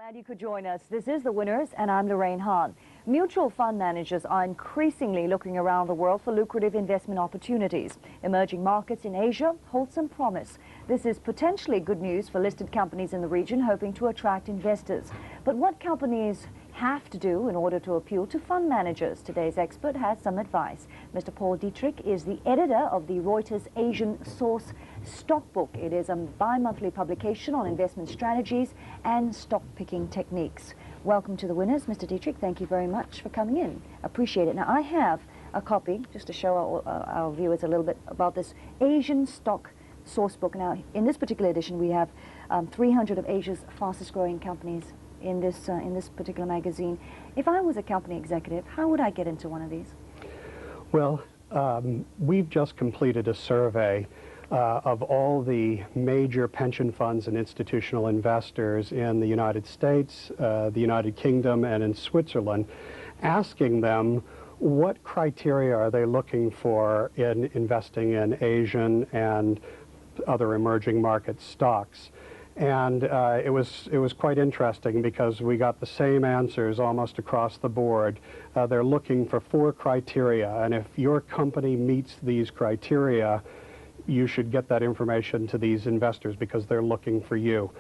Glad you could join us. This is The Winners, and I'm Lorraine Hahn. Mutual fund managers are increasingly looking around the world for lucrative investment opportunities. Emerging markets in Asia hold some promise. This is potentially good news for listed companies in the region hoping to attract investors. But what companies have to do in order to appeal to fund managers? Today's expert has some advice. Mr. Paul Dietrich is the editor of the Reuters Asian Source Stock Book. It is a bi-monthly publication on investment strategies and stock picking techniques. Welcome to The Winners, Mr. Dietrich. Thank you very much for coming in. Appreciate it. Now, I have a copy, just to show our viewers a little bit about this Asian Stock Source Book. Now, in this particular edition, we have 300 of Asia's fastest growing companies in this particular magazine. If I was a company executive, how would I get into one of these? Well, we've just completed a survey of all the major pension funds and institutional investors in the United States, the United Kingdom, and in Switzerland, asking them what criteria are they looking for in investing in Asian and other emerging market stocks. And it was quite interesting because we got the same answers almost across the board. They're looking for 4 criteria, and if your company meets these criteria, you should get that information to these investors because they're looking for you.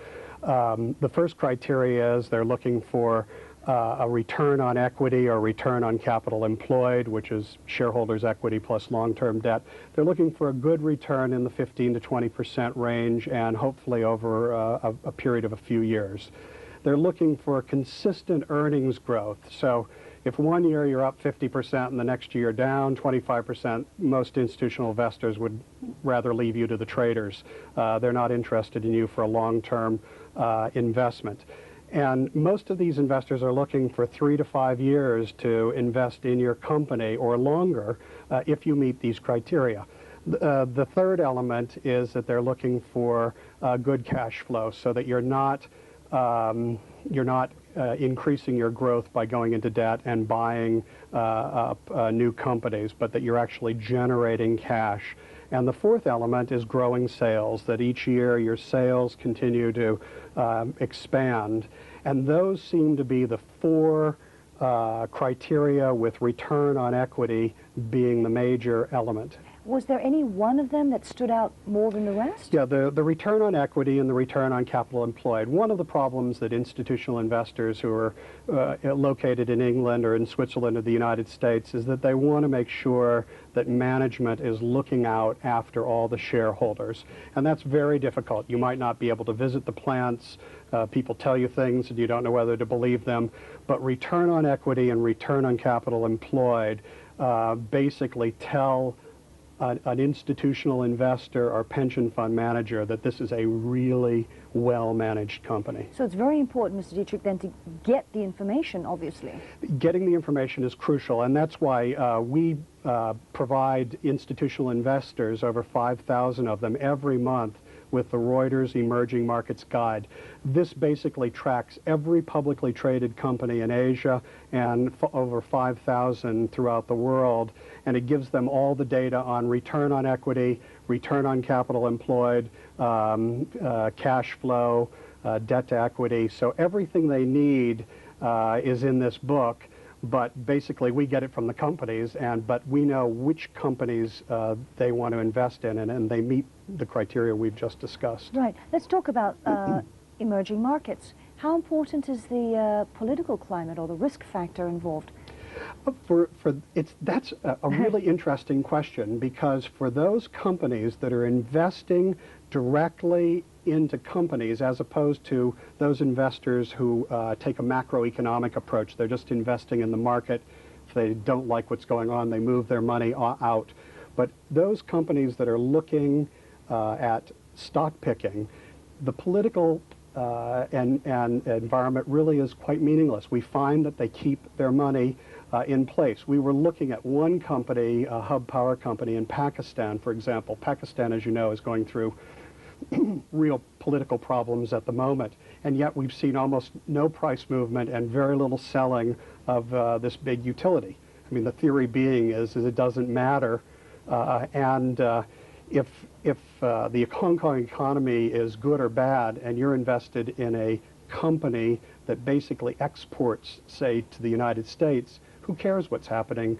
The first criteria is they're looking for a return on equity or return on capital employed, which is shareholders' equity plus long-term debt. They're looking for a good return in the 15 to 20% range and hopefully over a period of a few years. They're looking for consistent earnings growth. So if one year you're up 50% and the next year down 25%, most institutional investors would rather leave you to the traders. They're not interested in you for a long-term investment. And most of these investors are looking for 3 to 5 years to invest in your company or longer if you meet these criteria. The third element is that they're looking for good cash flow so that you're not increasing your growth by going into debt and buying new companies, but that you're actually generating cash. And the fourth element is growing sales, that each year your sales continue to expand. And those seem to be the 4 criteria, with return on equity being the major element. Was there any one of them that stood out more than the rest? Yeah, the return on equity and the return on capital employed. One of the problems that institutional investors who are located in England or in Switzerland or the United States is that they want to make sure that management is looking out after all the shareholders. And that's very difficult. You might not be able to visit the plants. People tell you things and you don't know whether to believe them. But return on equity and return on capital employed basically tell an institutional investor or pension fund manager that this is a really well-managed company. So it's very important, Mr. Dietrich, then to get the information, obviously. Getting the information is crucial, and that's why we provide institutional investors, over 5,000 of them, every month with the Reuters Emerging Markets Guide. This basically tracks every publicly traded company in Asia and over 5,000 throughout the world, and it gives them all the data on return on equity, return on capital employed, cash flow, debt to equity. So everything they need is in this book. But basically, we get it from the companies, but we know which companies they want to invest in, and they meet the criteria we've just discussed. Right. Let's talk about emerging markets. How important is the political climate or the risk factor involved? That's a really interesting question, because for those companies that are investing directly into companies, as opposed to those investors who take a macroeconomic approach, they're just investing in the market. If they don't like what's going on, they move their money out. But those companies that are looking at stock picking, the political and environment really is quite meaningless. We find that they keep their money in place. We were looking at one company, a hub power company in Pakistan, for example. Pakistan, as you know, is going through real political problems at the moment, and yet we've seen almost no price movement and very little selling of this big utility. I mean, the theory being is it doesn't matter, if the Hong Kong economy is good or bad and you're invested in a company that basically exports, say, to the United States, who cares what's happening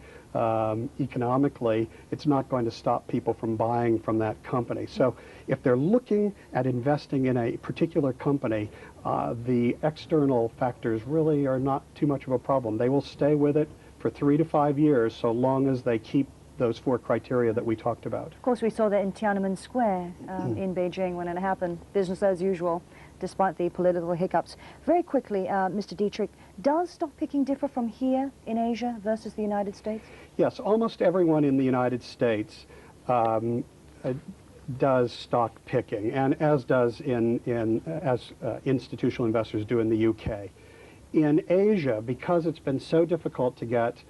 economically? It's not going to stop people from buying from that company. So if they're looking at investing in a particular company, the external factors really are not too much of a problem. They will stay with it for 3 to 5 years, so long as they keep those 4 criteria that we talked about. Of course, we saw that in Tiananmen Square in Beijing when it happened, business as usual, despite the political hiccups. Very quickly, Mr. Dietrich, does stock picking differ from here in Asia versus the United States? Yes, almost everyone in the United States does stock picking, and as does institutional investors do in the UK. In Asia, because it's been so difficult to get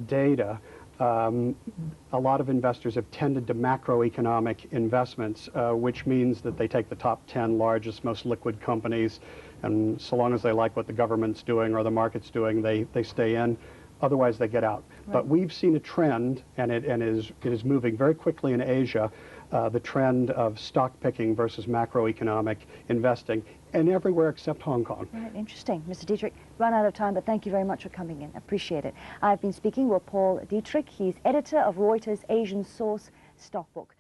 data, a lot of investors have tended to macroeconomic investments, which means that they take the top 10 largest, most liquid companies, and so long as they like what the government's doing or the market's doing, they stay in. Otherwise, they get out. Right. But we've seen a trend, and it is moving very quickly in Asia, the trend of stock picking versus macroeconomic investing, and everywhere except Hong Kong. Right, interesting. Mr. Dietrich, run out of time, but thank you very much for coming in. Appreciate it. I've been speaking with Paul Dietrich. He's editor of Reuters' Asian Source Stockbook.